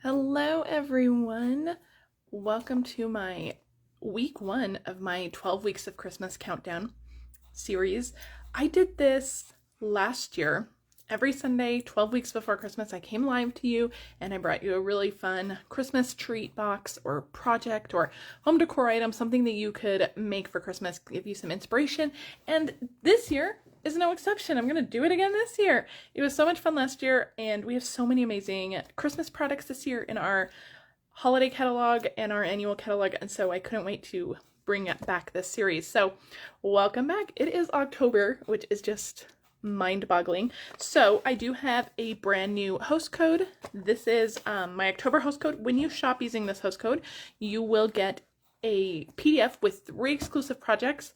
Hello everyone! Welcome to my week 1 of my 12 weeks of Christmas countdown series. I did this last year. Every Sunday, 12 weeks before Christmas, I came live to you and I brought you a really fun Christmas treat box or project or home decor item, something that you could make for Christmas, give you some inspiration. And this year is no exception. I'm going to do it again this year. It was so much fun last year, and we have so many amazing Christmas products this year in our holiday catalog and our annual catalog, and so I couldn't wait to bring back this series. So welcome back. It is October, which is just mind-boggling. So I do have a brand new host code. This is my October host code. When you shop using this host code, you will get a PDF with 3 exclusive projects.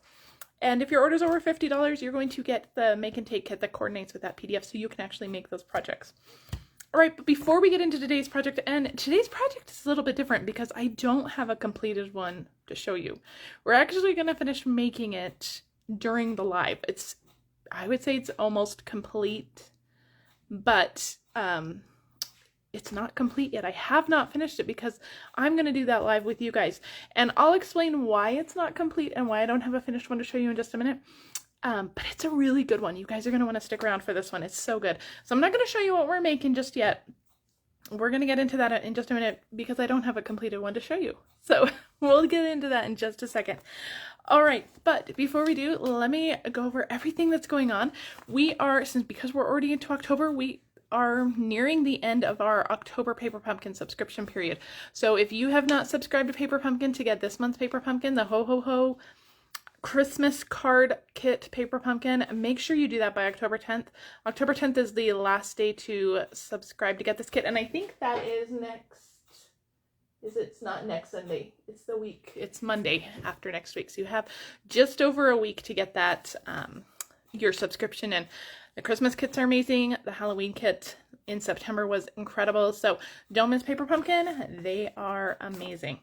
And if your order's over $50, you're going to get the make and take kit that coordinates with that PDF so you can actually make those projects. All right, but before we get into today's project, and today's project is a little bit different because I don't have a completed one to show you. We're actually going to finish making it during the live. I would say it's almost complete, but it's not complete yet. I have not finished it because I'm going to do that live with you guys. And I'll explain why it's not complete and why I don't have a finished one to show you in just a minute. But it's a really good one. You guys are going to want to stick around for this one. It's so good. So I'm not going to show you what we're making just yet. We're going to get into that in just a minute because I don't have a completed one to show you. So we'll get into that in just a second. All right, but before we do, let me go over everything that's going on. Because we're already into October, we are nearing the end of our October Paper Pumpkin subscription period. So if you have not subscribed to Paper Pumpkin to get this month's Paper Pumpkin, the Ho Ho Ho Christmas card kit Paper Pumpkin, make sure you do that by October 10th. October 10th is the last day to subscribe to get this kit, and I think that is it's not next Sunday. It's the week. It's Monday after next week. So you have just over a week to get that your subscription in. The Christmas kits are amazing. The Halloween kit in September was incredible. So don't miss Paper Pumpkin. They are amazing.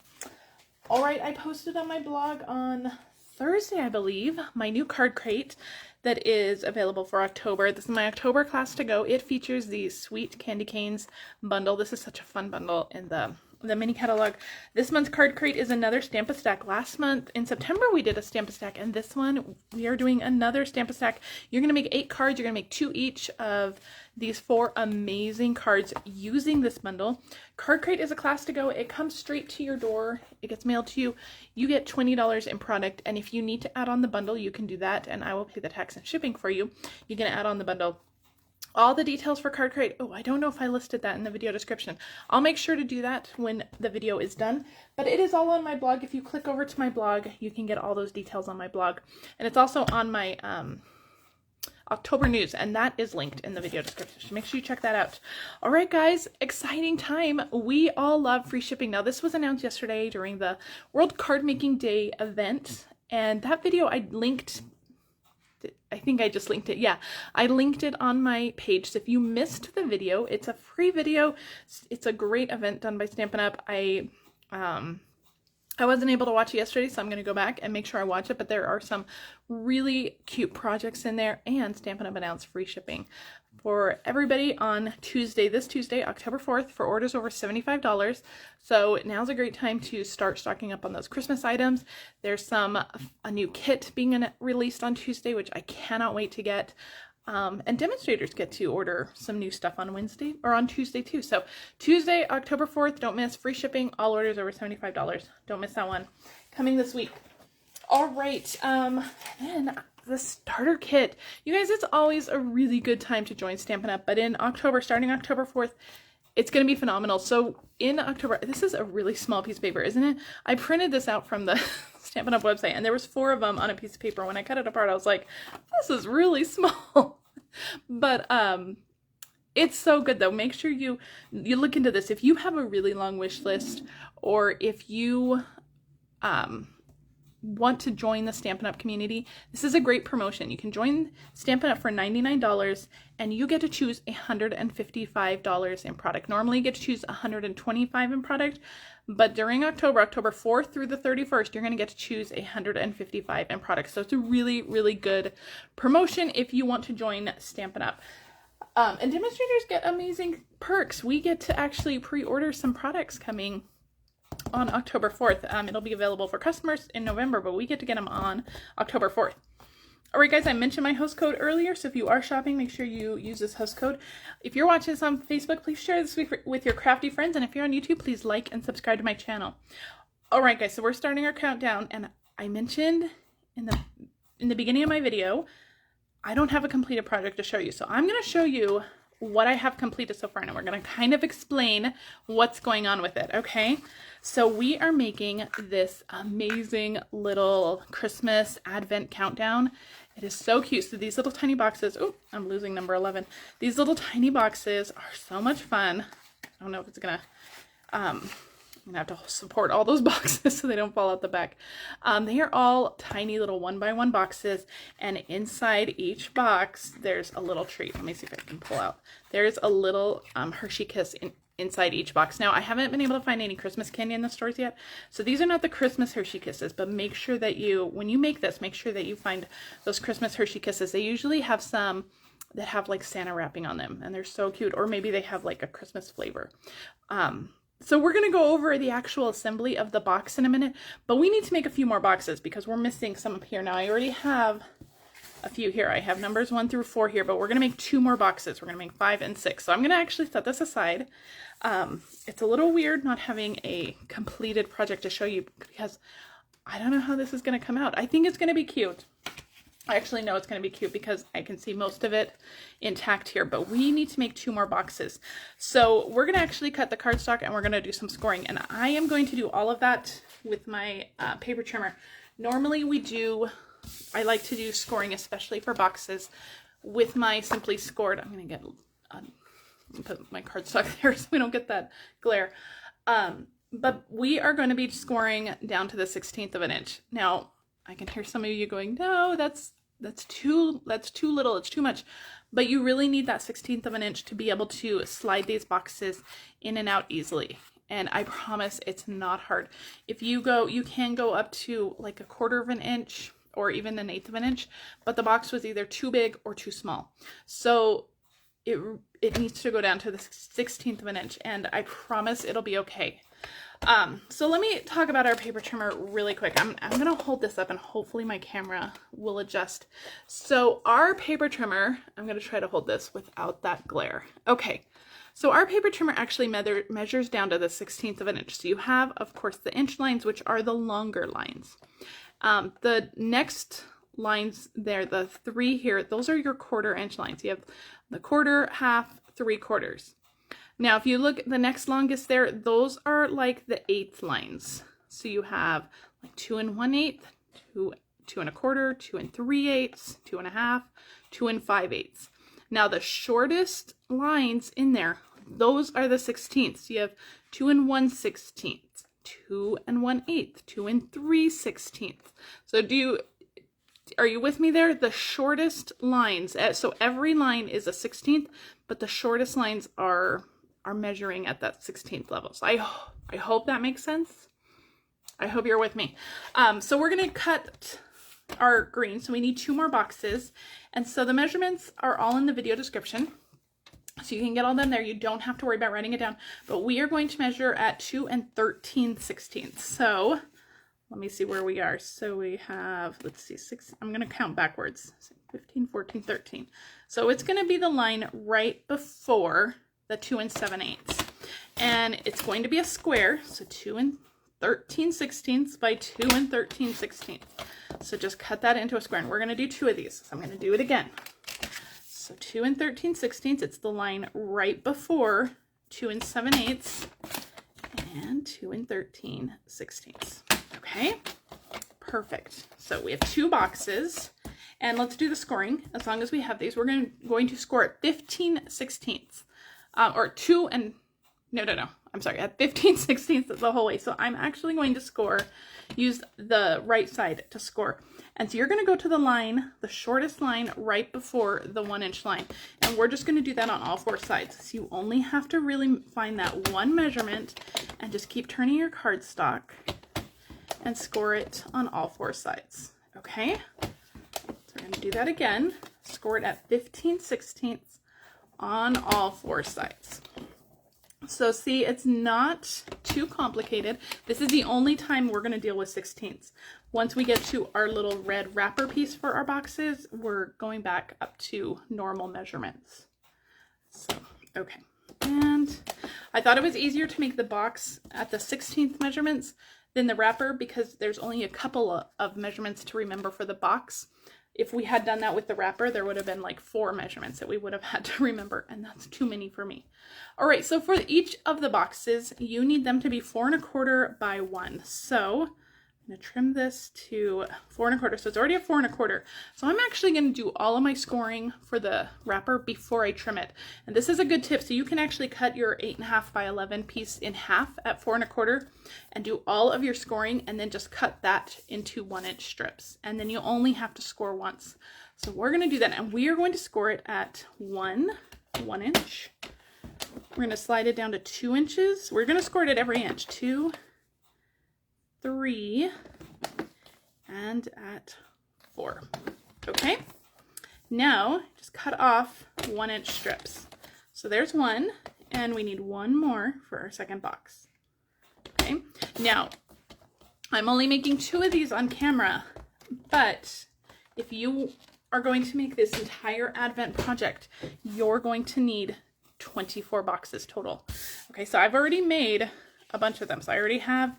All right, I posted on my blog on Thursday, I believe, my new card crate that is available for October. This is my October class to go. It features the Sweet Candy Canes bundle. This is such a fun bundle in the mini catalog. This month's card crate is another Stamp-A-Stack. Last month in September we did a Stamp-A-Stack, and this one we are doing another Stamp-A-Stack. You're going to make 8 cards. You're going to make 2 each of these 4 amazing cards using this bundle. Card crate is a class to go. It comes straight to your door. It gets mailed to you. You get $20 in product, and if you need to add on the bundle, you can do that, and I will pay the tax and shipping for you. You can add on the bundle. All the details for card crate. Oh, I don't know if I listed that in the video description. I'll make sure to do that when the video is done, but it is all on my blog. If you click over to my blog, you can get all those details on my blog, and it's also on my October news, and that is linked in the video description. So make sure you check that out. All right, guys, exciting time. We all love free shipping. Now, this was announced yesterday during the World Card Making Day event, and that video I linked. I think I just linked it. Yeah, I linked it on my page. So if you missed the video, it's a free video. It's a great event done by Stampin' Up. I wasn't able to watch it yesterday, so I'm going to go back and make sure I watch it, but there are some really cute projects in there, and Stampin' Up announced free shipping for everybody on Tuesday, this Tuesday, October 4th, for orders over $75. So now's a great time to start stocking up on those Christmas items. There's a new kit being released on Tuesday, which I cannot wait to get. And demonstrators get to order some new stuff on Wednesday or on Tuesday too. So Tuesday, October 4th, don't miss, free shipping, all orders over $75. Don't miss that one. Coming this week. All right, then the starter kit. You guys, it's always a really good time to join Stampin' Up, but in October, starting October 4th, it's going to be phenomenal. So in October, this is a really small piece of paper, isn't it? I printed this out from the Stampin' Up website, and there was 4 of them on a piece of paper. When I cut it apart, I was like, this is really small. But it's so good though. Make sure you look into this. If you have a really long wish list, or if you want to join the Stampin' Up community, this is a great promotion. You can join Stampin' Up for $99, and you get to choose $155 in product. Normally you get to choose $125 in product, but during October 4th through the 31st, you're going to get to choose $155 in product. So it's a really, really good promotion if you want to join Stampin' Up. And demonstrators get amazing perks. We get to actually pre-order some products coming on October 4th. It'll be available for customers in November, but we get to get them on October 4th. All right, guys, I mentioned my host code earlier, so if you are shopping, make sure you use this host code. If you're watching this on Facebook, please share this with your crafty friends, and if you're on YouTube, please like and subscribe to my channel. All right, guys, so we're starting our countdown, and I mentioned in the beginning of my video, I don't have a completed project to show you, so I'm going to show you what I have completed so far, and we're going to kind of explain what's going on with it, okay? So we are making this amazing little Christmas Advent countdown. It is so cute. So these little tiny boxes, oh, I'm losing number 11. These little tiny boxes are so much fun. I don't know if it's gonna, I'm gonna have to support all those boxes so they don't fall out the back. They are all tiny little 1x1 boxes, and inside each box there's a little treat. Let me see if I can pull out. There's a little Hershey Kiss inside each box. Now, I haven't been able to find any Christmas candy in the stores yet, so these are not the Christmas Hershey Kisses, but make sure that when you make this, make sure that you find those Christmas Hershey Kisses. They usually have some that have like Santa wrapping on them, and they're so cute, or maybe they have like a Christmas flavor. So we're going to go over the actual assembly of the box in a minute, but we need to make a few more boxes because we're missing some up here. Now, I already have a few here. I have numbers 1 through 4 here, but we're going to make 2 more boxes. We're going to make 5 and 6. So I'm going to actually set this aside. It's a little weird not having a completed project to show you because I don't know how this is going to come out. I think it's going to be cute. I actually know it's going to be cute because I can see most of it intact here, but we need to make 2 more boxes. So we're going to actually cut the cardstock and we're going to do some scoring, and I am going to do all of that with my paper trimmer. Normally I like to do scoring, especially for boxes, with my Simply Scored. I'm going to put my cardstock there so we don't get that glare. But we are going to be scoring down to the 1/16 of an inch. Now, I can hear some of you going, no, that's too little, it's too much. But you really need that 1/16 of an inch to be able to slide these boxes in and out easily. And I promise it's not hard. If you can go up to like 1/4 of an inch or even 1/8 of an inch, but the box was either too big or too small. So it needs to go down to the 1/16 of an inch, and I promise it'll be okay. So let me talk about our paper trimmer really quick. I'm going to hold this up and hopefully my camera will adjust. So our paper trimmer, I'm going to try to hold this without that glare. Okay. So our paper trimmer actually measures down to the 1/16 of an inch. So you have, of course, the inch lines, which are the longer lines. The next lines there, the 3 here, those are your 1/4 inch lines. You have the 1/4, 1/2, 3/4. Now, if you look at the next longest there, those are like the 1/8 lines. So you have like 2 1/8, 2 1/4, 2 3/8, 2 1/2, 2 5/8. Now, the shortest lines in there, those are the 1/16ths. You have 2 1/16, 2 1/8, 2 3/16. So are you with me there? The shortest lines, so every line is a 1/16th, but the shortest lines are measuring at that 1/16th level. So I hope that makes sense. I hope you're with me. So we're going to cut our green. So we need 2 more boxes. And so the measurements are all in the video description. So you can get all them there. You don't have to worry about writing it down. But we are going to measure at 2 13/16. So let me see where we are. So we have, let's see, 6. I'm going to count backwards. 15, 14, 13. So it's going to be the line right before the 2 7/8. And it's going to be a square. So 2 13/16 by 2 13/16. So just cut that into a square. And we're going to do 2 of these. So I'm going to do it again. So 2 13/16. It's the line right before 2 7/8 and 2 13/16. Okay, perfect. So we have 2 boxes, and let's do the scoring. As long as we have these, we're going to score at 15/16, or 2 and no, I'm sorry, at 15/16 the whole way. So I'm actually going to use the right side to score. And so you're going to go to the line, the shortest line right before the 1 inch line. And we're just going to do that on all 4 sides. So you only have to really find that one measurement and just keep turning your cardstock and score it on all 4 sides. Okay? So we're going to do that again. Score it at 15/16 on all 4 sides. So see, it's not too complicated. This is the only time we're going to deal with 16ths. Once we get to our little red wrapper piece for our boxes, we're going back up to normal measurements. So, okay. And I thought it was easier to make the box at the 16th measurements than the wrapper because there's only a couple of measurements to remember for the box. If we had done that with the wrapper, there would have been like 4 measurements that we would have had to remember, and that's too many for me. All right, so for each of the boxes, you need them to be 4 1/4 by 1. So I'm gonna trim this to 4 1/4. So it's already a 4 1/4. So I'm actually gonna do all of my scoring for the wrapper before I trim it. And this is a good tip. So you can actually cut your 8 1/2 by 11 piece in half at 4 1/4 and do all of your scoring and then just cut that into 1-inch strips. And then you only have to score once. So we're gonna do that and we are going to score it at 1 inch. We're gonna slide it down to 2 inches. We're gonna score it at every inch. 2, 3, and at 4. Okay, now just cut off 1-inch strips. So there's one, and we need one more for our second box. Okay, now I'm only making 2 of these on camera, but if you are going to make this entire Advent project, you're going to need 24 boxes total. Okay, so I've already made a bunch of them. So I already have,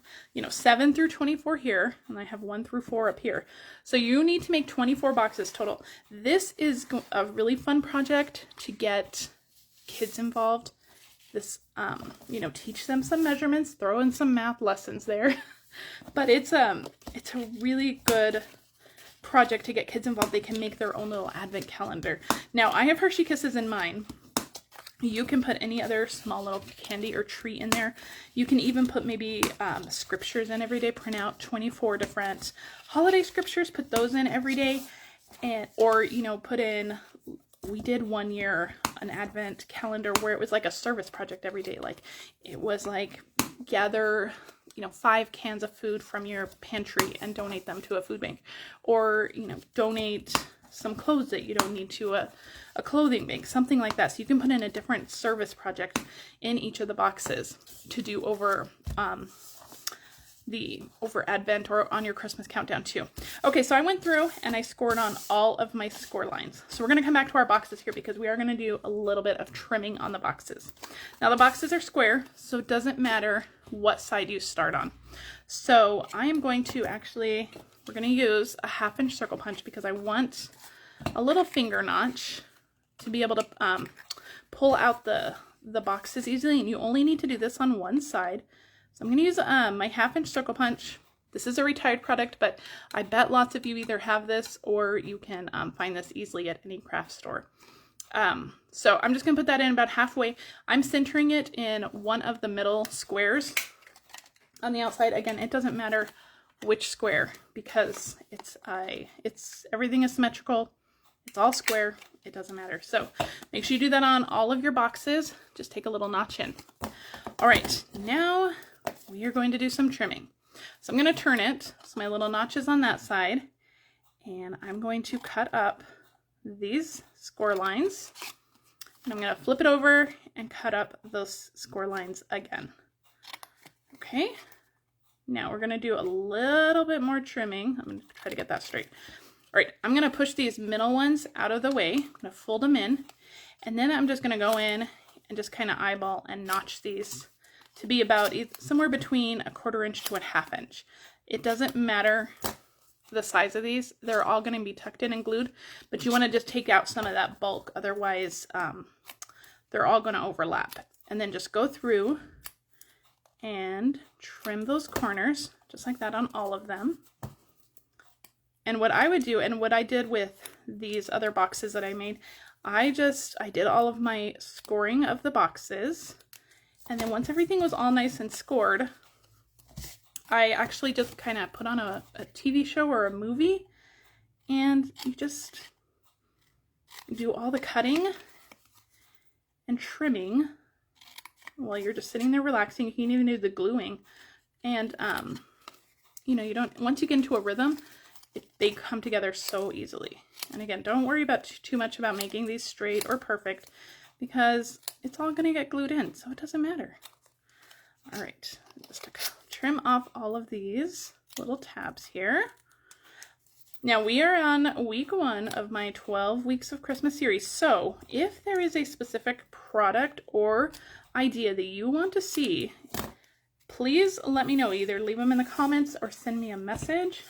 7 through 24 here, and I have 1 through 4 up here. So you need to make 24 boxes total. This is a really fun project to get kids involved. This, teach them some measurements, throw in some math lessons there. But it's a really good project to get kids involved. They can make their own little advent calendar. Now I have Hershey Kisses in mine. You can put any other small little candy or treat in there. You can even put maybe scriptures in every day. Print out 24 different holiday scriptures. Put those in every day. Or put in, we did one year an Advent calendar where it was like a service project every day. Like it was like gather 5 cans of food from your pantry and donate them to a food bank. Or, donate some clothes that you don't need to a clothing bank, something like that. So you can put in a different service project in each of the boxes to do over Advent or on your Christmas countdown too. Okay, so I went through and I scored on all of my score lines. So we're going to come back to our boxes here because we are going to do a little bit of trimming on the boxes. Now the boxes are square, so it doesn't matter what side you start on. So I am going to we're going to use a 1/2 inch circle punch because I want a little finger notch to be able to pull out the boxes easily, and you only need to do this on one side. So I'm going to use my 1/2 inch circle punch. This is a retired product, but I bet lots of you either have this or you can find this easily at any craft store. So I'm just going to put that in about halfway. I'm centering it in one of the middle squares on the outside. Again, it doesn't matter which square because everything is symmetrical. It's all square. It doesn't matter. So make sure you do that on all of your boxes. Just take a little notch in. All right, now we are going to do some trimming. So I'm going to turn it so my little notch is on that side, and I'm going to cut up these score lines, and I'm going to flip it over and cut up those score lines again. Okay, now we're going to do a little bit more trimming. I'm going to try to get that straight. All right, I'm going to push these middle ones out of the way. I'm going to fold them in, and then I'm just going to go in and just kind of eyeball and notch these to be about somewhere between 1/4 inch to 1/2 inch. It doesn't matter the size of these. They're all going to be tucked in and glued, but you want to just take out some of that bulk. Otherwise, they're all going to overlap. And then just go through and trim those corners just like that on all of them. And what I would do, and what I did with these other boxes that I made, I did all of my scoring of the boxes, and then once everything was all nice and scored, I actually just kind of put on a TV show or a movie, and you just do all the cutting and trimming while you're just sitting there relaxing. You can even do the gluing, and you don't, once you get into a rhythm, they come together so easily. And again, don't worry about too much about making these straight or perfect, because it's all gonna get glued in, so it doesn't matter. All right, just trim off all of these little tabs here. Now we are on week 1 of my 12 weeks of Christmas series. So if there is a specific product or idea that you want to see, please let me know. Either leave them in the comments or send me a message.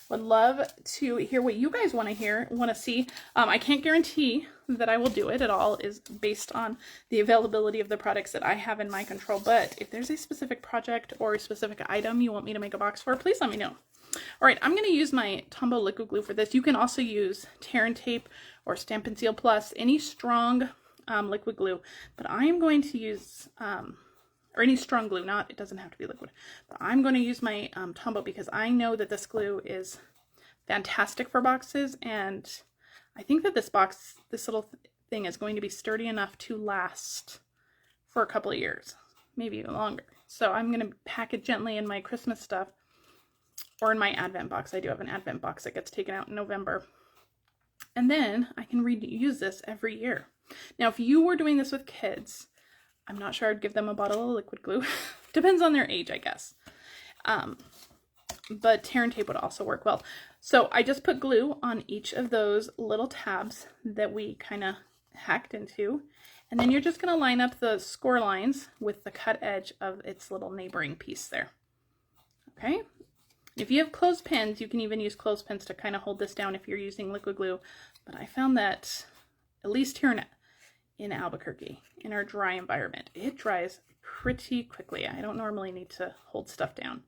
Would love to hear what you guys want to see. I can't guarantee that I will do it. It all is based on the availability of the products that I have in my control. But if there's a specific project or a specific item you want me to make a box for, please let me know. All right, I'm going to use my Tombow liquid glue for this. You can also use tear and tape or Stampin' Seal Plus, any strong liquid glue. But I am going to use, or any strong glue, it doesn't have to be liquid. But I'm going to use my Tombow because I know that this glue is fantastic for boxes. And I think that this little thing is going to be sturdy enough to last for a couple of years, maybe even longer. So I'm going to pack it gently in my Christmas stuff. Or in my Advent box. I do have an Advent box that gets taken out in November. And then I can reuse this every year. Now, if you were doing this with kids, I'm not sure I'd give them a bottle of liquid glue. Depends on their age, I guess. But tear and tape would also work well. So I just put glue on each of those little tabs that we kind of hacked into. And then you're just going to line up the score lines with the cut edge of its little neighboring piece there. Okay? If you have clothespins, you can even use clothespins to kind of hold this down if you're using liquid glue. But I found that, at least here in Albuquerque, in our dry environment, it dries pretty quickly. I don't normally need to hold stuff down.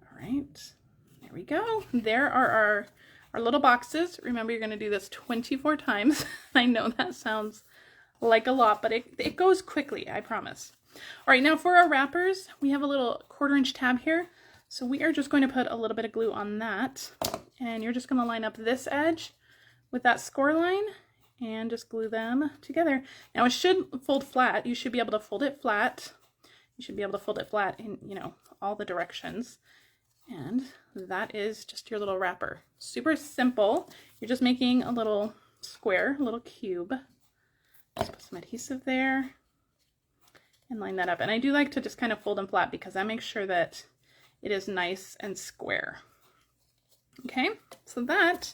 All right, there we go. There are our little boxes. Remember, you're going to do this 24 times. I know that sounds like a lot, but it goes quickly, I promise. All right, now for our wrappers, we have a little 1/4 inch tab here. So we are just going to put a little bit of glue on that, and you're just going to line up this edge with that score line and just glue them together. Now it should fold flat. You should be able to fold it flat. You should be able to fold it flat in, all the directions. And that is just your little wrapper. Super simple. You're just making a little square, a little cube. Just put some adhesive there and line that up. And I do like to just kind of fold them flat because that makes sure that it is nice and square. Okay, so that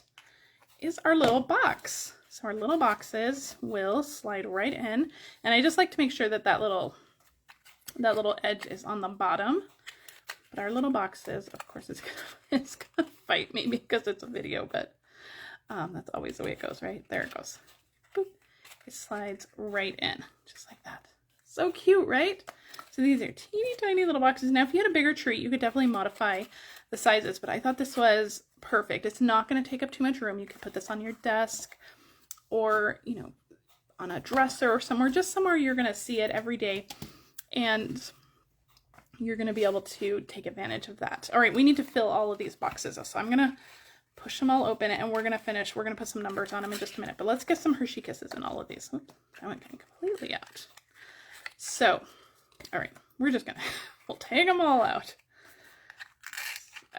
is our little box. So our little boxes will slide right in. And I just like to make sure that that little edge is on the bottom. But our little boxes, of course, it's gonna fight me because it's a video, but that's always the way it goes, right? There it goes. Boop. It slides right in, just like that. So cute, right? So these are teeny tiny little boxes. Now, if you had a bigger tree, you could definitely modify the sizes, but I thought this was perfect. It's not going to take up too much room. You could put this on your desk or, on a dresser or somewhere, just somewhere you're going to see it every day. And you're going to be able to take advantage of that. All right, we need to fill all of these boxes. So I'm going to push them all open and we're going to finish. We're going to put some numbers on them in just a minute, but let's get some Hershey Kisses in all of these. Oops, that went completely out. So, all right, we'll take them all out.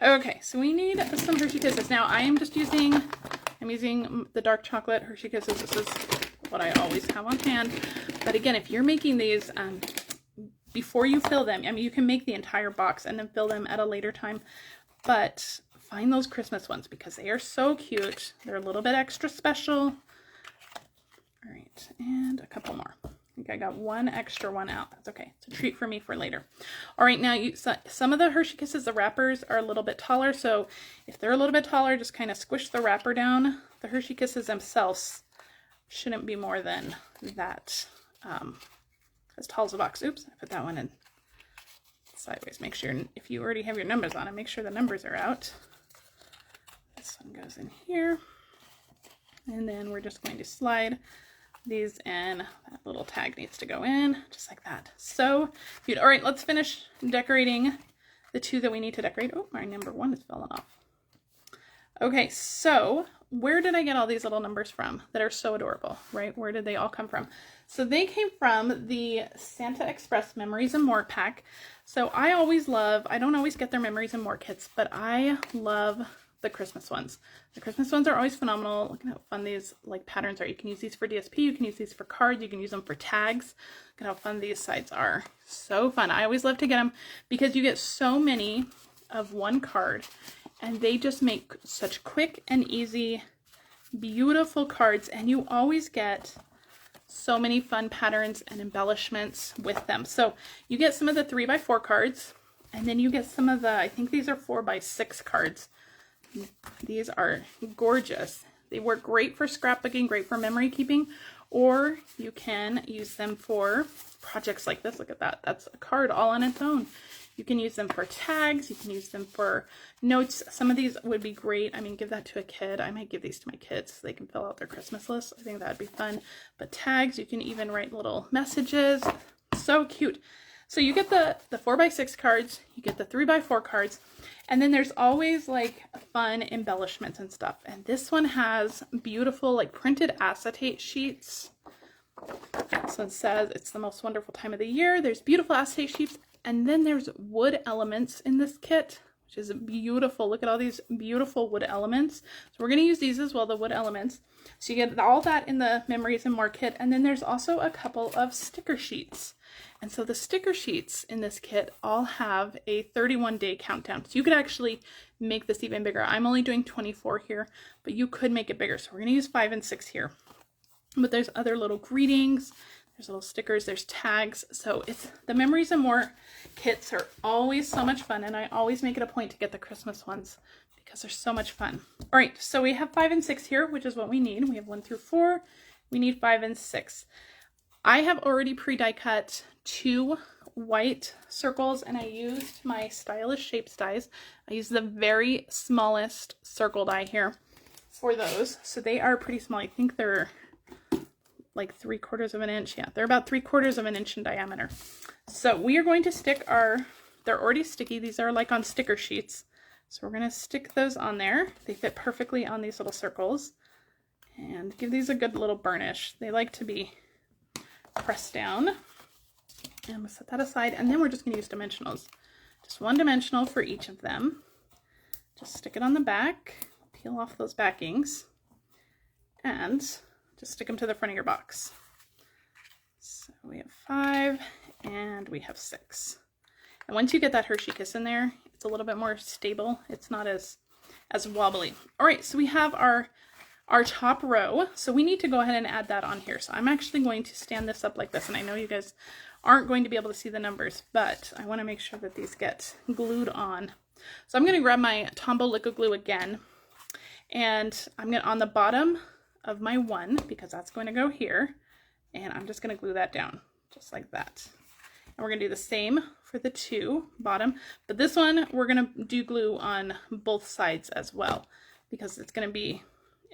Okay, so we need some Hershey Kisses. Now, I'm using the dark chocolate Hershey Kisses. This is what I always have on hand. But again, if you're making these, before you fill them, you can make the entire box and then fill them at a later time. But find those Christmas ones because they are so cute. They're a little bit extra special. All right, and a couple more. I think I got one extra one out. That's okay. It's a treat for me for later. All right, now some of the Hershey Kisses, the wrappers are a little bit taller. So if they're a little bit taller, just kind of squish the wrapper down. The Hershey Kisses themselves shouldn't be more than that, as tall as the box. Oops, I put that one in sideways. Make sure, if you already have your numbers on it, make sure the numbers are out. This one goes in here. And then we're just going to slide these in. That little tag needs to go in just like that. So cute. All right, let's finish decorating the two that we need to decorate. Oh, my number one is falling off. Okay, so where did I get all these little numbers from that are so adorable, right? Where did they all come from? So they came from the Santa Express Memories and More pack. So I don't always get their Memories and More kits, but I love the Christmas ones. The Christmas ones are always phenomenal. Look at how fun these like patterns are. You can use these for DSP, you can use these for cards, you can use them for tags. Look at how fun these sides are. So fun. I always love to get them because you get so many of one card, and they just make such quick and easy, beautiful cards, and you always get so many fun patterns and embellishments with them. So you get some of the 3x4 cards, and then you get some of the, I think these are 4x6 cards. These are gorgeous. They work great for scrapbooking, great for memory keeping, or you can use them for projects like this. Look at that. That's a card all on its own. You can use them for tags. You can use them for notes. Some of these would be great. I mean, give that to a kid. I might give these to my kids so they can fill out their Christmas list. I think that'd be fun. But tags, you can even write little messages. So cute. So you get the 4x6 cards, you get the 3x4 cards, and then there's always like fun embellishments and stuff. And this one has beautiful like printed acetate sheets. So it says it's the most wonderful time of the year. There's beautiful acetate sheets, and then there's wood elements in this kit, which is beautiful. Look at all these beautiful wood elements. So we're going to use these as well, the wood elements. So you get all that in the Memories and More kit, and then there's also a couple of sticker sheets. And so the sticker sheets in this kit all have a 31-day countdown. So you could actually make this even bigger. I'm only doing 24 here, but you could make it bigger. So we're going to use 5 and 6 here. But there's other little greetings, there's little stickers, there's tags. So it's the Memories and More kits are always so much fun, and I always make it a point to get the Christmas ones because they're so much fun. All right, so we have 5 and 6 here, which is what we need. We have 1 through 4. We need 5 and 6. I have already pre-die cut 2 white circles, and I used my Stylish Shapes dies. I used the very smallest circle die here for those. So they are pretty small. I think they're like 3/4 of an inch. Yeah, they're about 3/4 of an inch in diameter. So we are going to stick they're already sticky. These are like on sticker sheets. So we're going to stick those on there. They fit perfectly on these little circles. And give these a good little burnish. They like to be pressed down. And we'll set that aside. And then we're just going to use dimensionals. Just 1 dimensional for each of them. Just stick it on the back. Peel off those backings. And just stick them to the front of your box. So we have 5 and we have 6. And once you get that Hershey Kiss in there, it's a little bit more stable. It's not as wobbly. All right, so we have our top row. So we need to go ahead and add that on here. So I'm actually going to stand this up like this. And I know you guys aren't going to be able to see the numbers, but I want to make sure that these get glued on. So I'm going to grab my Tombow liquid glue again. And I'm going to, on the bottom of my 1, because that's going to go here, and I'm just going to glue that down just like that. And we're going to do the same for the 2 bottom, but this one we're going to do glue on both sides as well, because it's going to be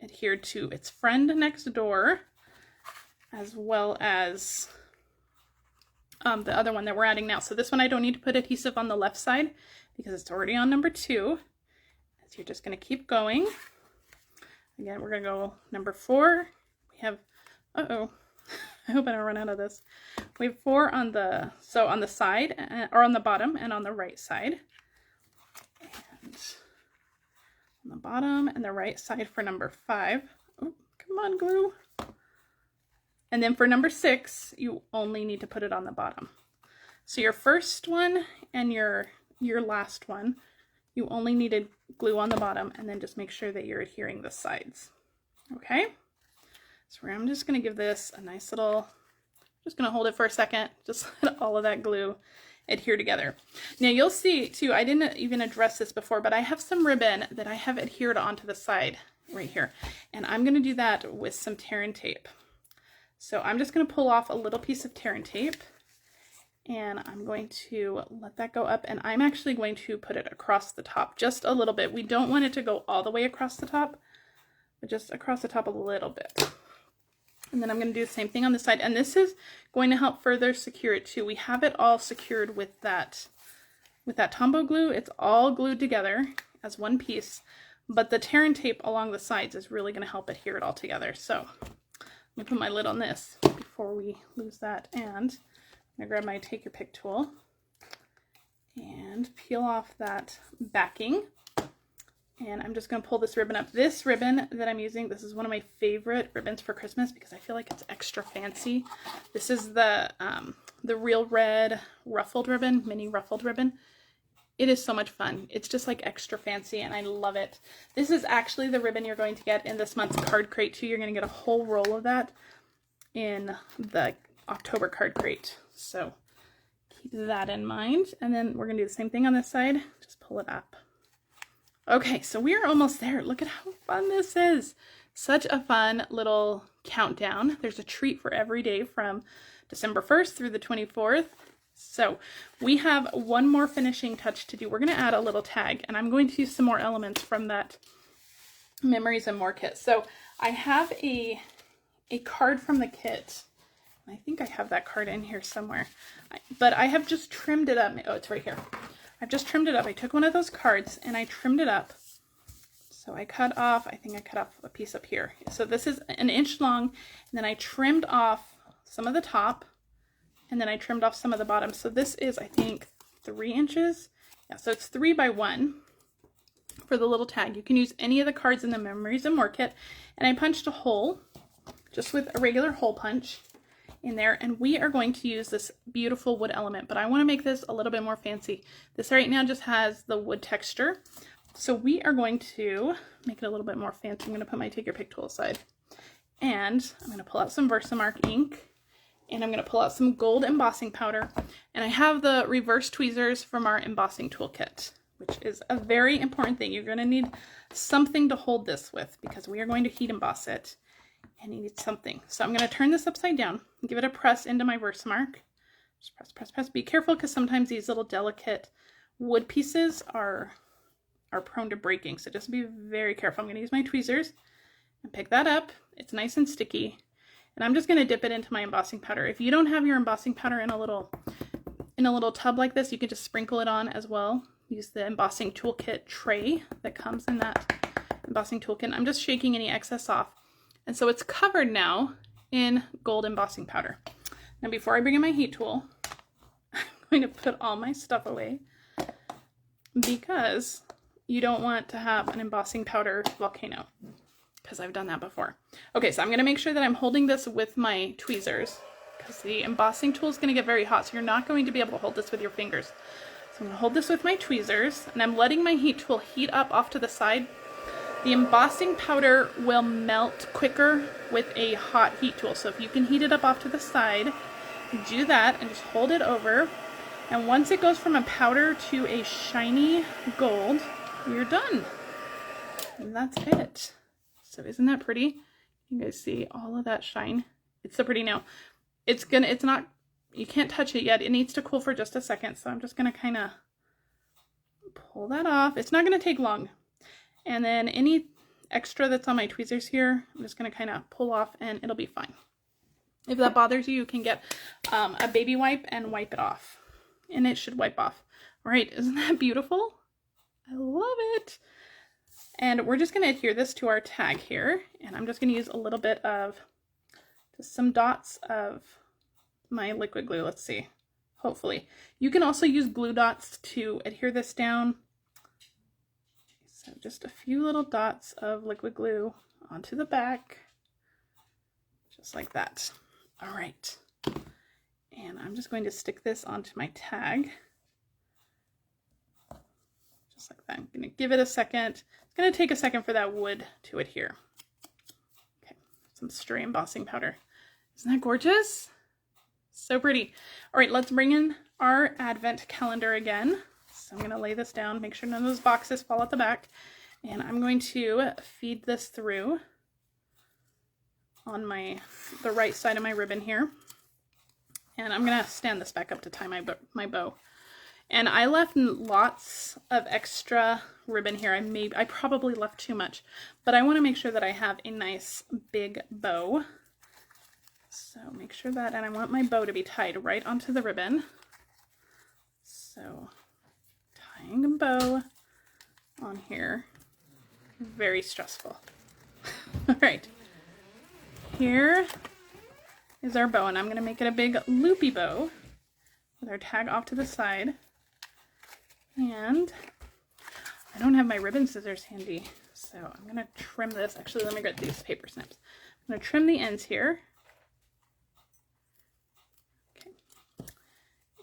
adhered to its friend next door, as well as the other one that we're adding now. So this one I don't need to put adhesive on the left side because it's already on number 2. So you're just going to keep going. Again, we're going to go number 4. We have, I hope I don't run out of this. We have 4 on the, so on the side, or on the bottom and on the right side. And on the bottom and the right side for number 5. Oh, come on, glue. And then for number 6, you only need to put it on the bottom. So your first one and your last one, you only needed glue on the bottom, and then just make sure that you're adhering the sides. Okay? So I'm just going to give this a nice little, just going to hold it for a second, just let all of that glue adhere together. Now you'll see too, I didn't even address this before, but I have some ribbon that I have adhered onto the side right here. And I'm going to do that with some tear and tape. So I'm just going to pull off a little piece of tear and tape, and I'm going to let that go up, and I'm actually going to put it across the top just a little bit. We don't want it to go all the way across the top, but just across the top a little bit. And then I'm going to do the same thing on the side, and this is going to help further secure it too. We have it all secured with that Tombow glue. It's all glued together as one piece, but the tear and tape along the sides is really going to help adhere it all together. So let me put my lid on this before we lose that, and I'm going to grab my Take Your Pick tool and peel off that backing. And I'm just going to pull this ribbon up. This ribbon that I'm using, this is one of my favorite ribbons for Christmas because I feel like it's extra fancy. This is the Real Red ruffled ribbon, mini ruffled ribbon. It is so much fun. It's just like extra fancy and I love it. This is actually the ribbon you're going to get in this month's card crate too. You're going to get a whole roll of that in the October card crate. So keep that in mind. And then we're going to do the same thing on this side. Just pull it up. Okay, so we are almost there. Look at how fun this is. Such a fun little countdown. There's a treat for every day from December 1st through the 24th. So we have one more finishing touch to do. We're going to add a little tag, and I'm going to use some more elements from that Memories and More kit. So I have a card from the kit. I think I have that card in here somewhere, but I have just trimmed it up. Oh, it's right here. I've just trimmed it up. I took one of those cards and I trimmed it up. So I cut off, I think I cut off a piece up here. So this is 1 inch long, and then I trimmed off some of the top, and then I trimmed off some of the bottom. So this is, I think, 3 inches. Yeah, so it's 3 by 1 for the little tag. You can use any of the cards in the Memories and More kit. And I punched a hole just with a regular hole punch in there. And we are going to use this beautiful wood element, but I want to make this a little bit more fancy. This right now just has the wood texture. So we are going to make it a little bit more fancy. I'm going to put my Take Your Pick tool aside. And I'm going to pull out some Versamark ink. And I'm going to pull out some gold embossing powder. And I have the reverse tweezers from our embossing toolkit, which is a very important thing. You're going to need something to hold this with because we are going to heat emboss it. And you need something. So I'm going to turn this upside down and give it a press into my Versamark. Just press, press, press. Be careful because sometimes these little delicate wood pieces are prone to breaking. So just be very careful. I'm going to use my tweezers and pick that up. It's nice and sticky. And I'm just going to dip it into my embossing powder. If you don't have your embossing powder in a little tub like this, you can just sprinkle it on as well. Use the embossing toolkit tray that comes in that embossing toolkit. I'm just shaking any excess off. And so it's covered now in gold embossing powder. Now before I bring in my heat tool, I'm going to put all my stuff away because you don't want to have an embossing powder volcano. Because I've done that before. Okay, so I'm going to make sure that I'm holding this with my tweezers because the embossing tool is going to get very hot, so you're not going to be able to hold this with your fingers. So I'm going to hold this with my tweezers, and I'm letting my heat tool heat up off to the side. The embossing powder will melt quicker with a hot heat tool, so if you can heat it up off to the side, do that and just hold it over. And once it goes from a powder to a shiny gold, you're done. And that's it. So isn't that pretty? You guys see all of that shine? It's so pretty now. It's not, you can't touch it yet. It needs to cool for just a second. So I'm just going to kind of pull that off. It's not going to take long. And then any extra that's on my tweezers here, I'm just going to kind of pull off and it'll be fine. If that bothers you, you can get a baby wipe and wipe it off. And it should wipe off. All right, isn't that beautiful? I love it. And we're just going to adhere this to our tag here. And I'm just going to use a little bit of just some dots of my liquid glue. Let's see. Hopefully. You can also use glue dots to adhere this down. So just a few little dots of liquid glue onto the back. Just like that. All right. And I'm just going to stick this onto my tag. Just like that. I'm going to give it a second. It's going to take a second for that wood to adhere. Okay, some stray embossing powder. Isn't that gorgeous? So pretty. All right, let's bring in our advent calendar again. So I'm going to lay this down, make sure none of those boxes fall at the back. And I'm going to feed this through on the right side of my ribbon here. And I'm going to stand this back up to tie my bow. And I left lots of extra ribbon here. I probably left too much, but I want to make sure that I have a nice big bow. So make sure that, and I want my bow to be tied right onto the ribbon. So tying a bow on here, very stressful. All right, here is our bow, and I'm going to make it a big loopy bow with our tag off to the side. And I don't have my ribbon scissors handy, so I'm going to trim this. Actually, let me get these paper snips. I'm going to trim the ends here. Okay.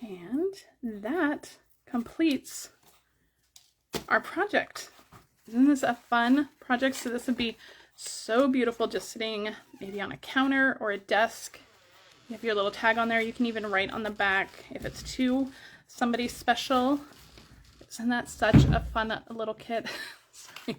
And that completes our project. Isn't this a fun project? So this would be so beautiful just sitting maybe on a counter or a desk. You have your little tag on there. You can even write on the back if it's to somebody special. Isn't that such a fun little kit? Sorry,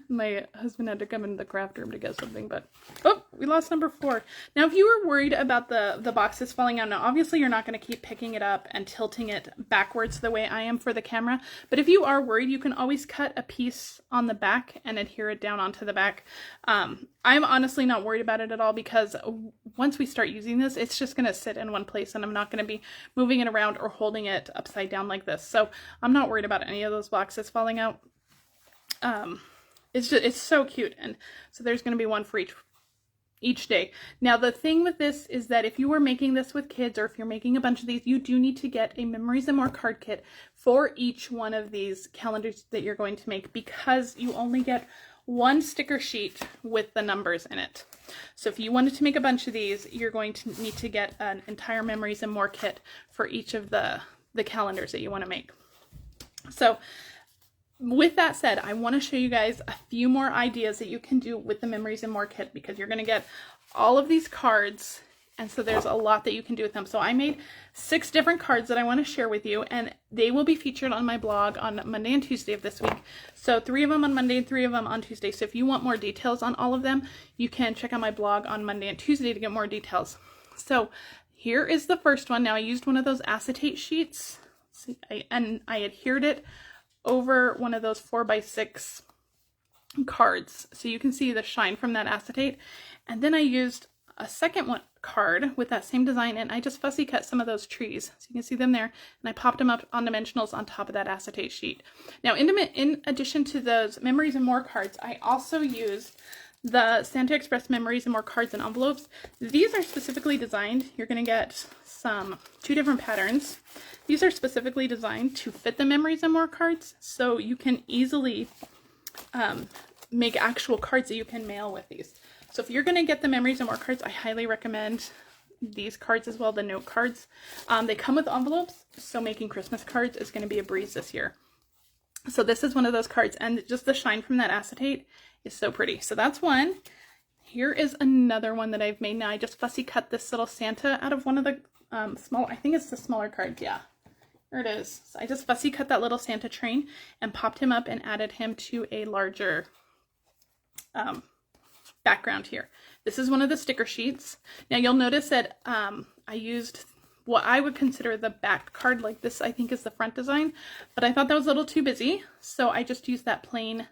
my husband had to come into the craft room to get something, but oh, we lost number 4. Now, if you were worried about the boxes falling out, now obviously you're not going to keep picking it up and tilting it backwards the way I am for the camera, but if you are worried, you can always cut a piece on the back and adhere it down onto the back. I'm honestly not worried about it at all because once we start using this, it's just going to sit in one place and I'm not going to be moving it around or holding it upside down like this. So I'm not worried about any of those boxes falling out. It's so cute, and so there's going to be one for each day. Now the thing with this is that if you were making this with kids or if you're making a bunch of these, you do need to get a Memories and More card kit for each one of these calendars that you're going to make, because you only get one sticker sheet with the numbers in it. So if you wanted to make a bunch of these, you're going to need to get an entire Memories and More kit for each of the calendars that you want to make. So with that said, I want to show you guys a few more ideas that you can do with the Memories and More kit, because you're going to get all of these cards, and so there's a lot that you can do with them. So I made 6 different cards that I want to share with you, and they will be featured on my blog on Monday and Tuesday of this week. So 3 of them on Monday and 3 of them on Tuesday. So if you want more details on all of them, you can check out my blog on Monday and Tuesday to get more details. So here is the first one. Now I used one of those acetate sheets, and I adhered it over one of those 4x6 cards, so you can see the shine from that acetate. And then I used a second card with that same design, and I just fussy cut some of those trees, so you can see them there, and I popped them up on dimensionals on top of that acetate sheet. Now in addition to those Memories and More cards, I also used the Santa Express Memories and More cards and envelopes. These are specifically designed, you're going to get 2 different patterns. These are specifically designed to fit the Memories and More cards, so you can easily make actual cards that you can mail with these. So if you're going to get the Memories and More cards, I highly recommend these cards as well, the note cards. They come with envelopes, so making Christmas cards is going to be a breeze this year. So this is one of those cards, and just the shine from that acetate is so pretty. So that's one. Here is another one that I've made. Now I just fussy cut this little Santa out of one of the I think it's the smaller cards, yeah. There it is. So I just fussy cut that little Santa train and popped him up and added him to a larger background here. This is one of the sticker sheets. Now you'll notice that I used what I would consider the back card, like this I think is the front design, but I thought that was a little too busy, so I just used that plain,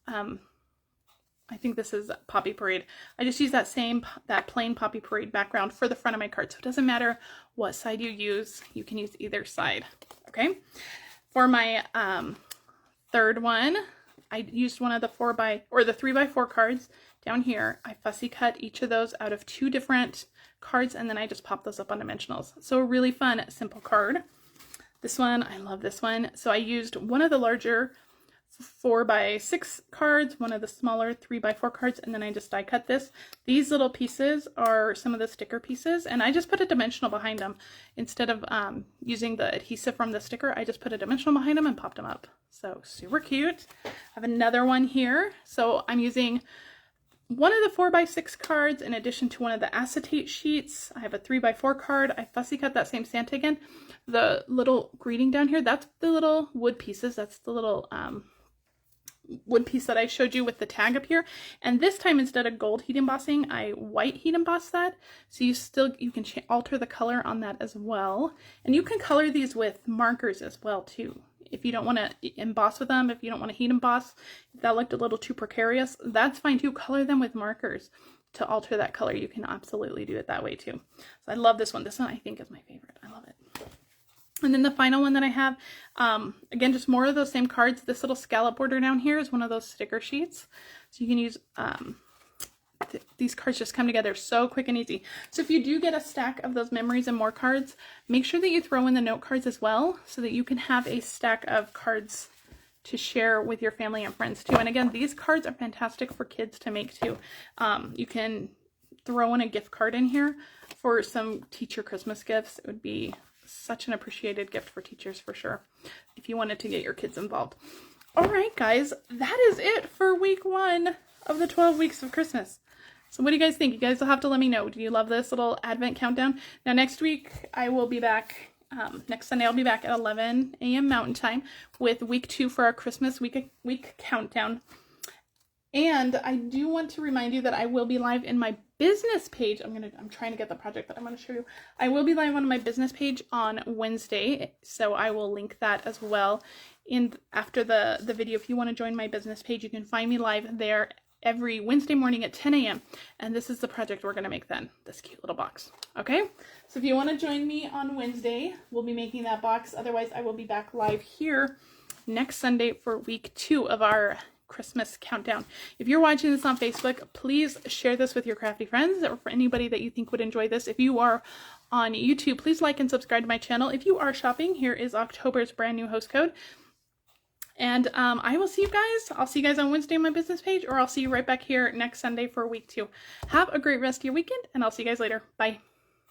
I think this is Poppy Parade. I just used that plain Poppy Parade background for the front of my card, so it doesn't matter what side you use can use either side. Okay, for my third one, I used one of the 3x4 cards down here. I fussy cut each of those out of 2 different cards, and then I just popped those up on dimensionals. So a really fun, simple card. This one, I love this one. So I used one of the larger 4x6 cards, one of the smaller 3x4 cards, and then I just die cut this. These little pieces are some of the sticker pieces, and I just put a dimensional behind them. Instead of using the adhesive from the sticker, I just put a dimensional behind them and popped them up. So super cute. I have another one here. So I'm using one of the 4x6 cards in addition to one of the acetate sheets. I have a 3x4 card. I fussy cut that same Santa again. The little greeting down here, that's the little wood pieces. That's the little wood piece that I showed you with the tag up here. And this time, instead of gold heat embossing, I white heat embossed that. So you can alter the color on that as well. And you can color these with markers as well too. If you don't want to emboss with them, if you don't want to heat emboss, if that looked a little too precarious, that's fine too. Color them with markers to alter that color. You can absolutely do it that way too. So I love this one. This one I think is my favorite. I love it. And then the final one that I have, again, just more of those same cards. This little scallop border down here is one of those sticker sheets. So you can use, these cards just come together so quick and easy. So if you do get a stack of those Memories and More cards, make sure that you throw in the note cards as well, so that you can have a stack of cards to share with your family and friends too. And again, these cards are fantastic for kids to make too. You can throw in a gift card in here for some teacher Christmas gifts. It would be such an appreciated gift for teachers for sure, if you wanted to get your kids involved. All right, guys, that is it for week 1 of the 12 weeks of Christmas. So what do you guys think? You guys will have to let me know. Do you love this little Advent countdown? Now next week I will be back, next Sunday I'll be back at 11 a.m. Mountain Time with week 2 for our Christmas week countdown. And I do want to remind you that I will be live in my business page. I'm trying to get the project that I'm going to show you. I will be live on my business page on Wednesday, so I will link that as well after the video. If you want to join my business page, you can find me live there every Wednesday morning at 10 a.m. And this is the project we're going to make then, this cute little box. Okay, so if you want to join me on Wednesday, we'll be making that box. Otherwise, I will be back live here next Sunday for week 2 of our Christmas countdown. If you're watching this on Facebook, please share this with your crafty friends or for anybody that you think would enjoy this. If you are on YouTube, please like and subscribe to my channel. If you are shopping, here is October's brand new host code. And I will see you guys. I'll see you guys on Wednesday on my business page, or I'll see you right back here next Sunday for week 2. Have a great rest of your weekend, and I'll see you guys later. Bye.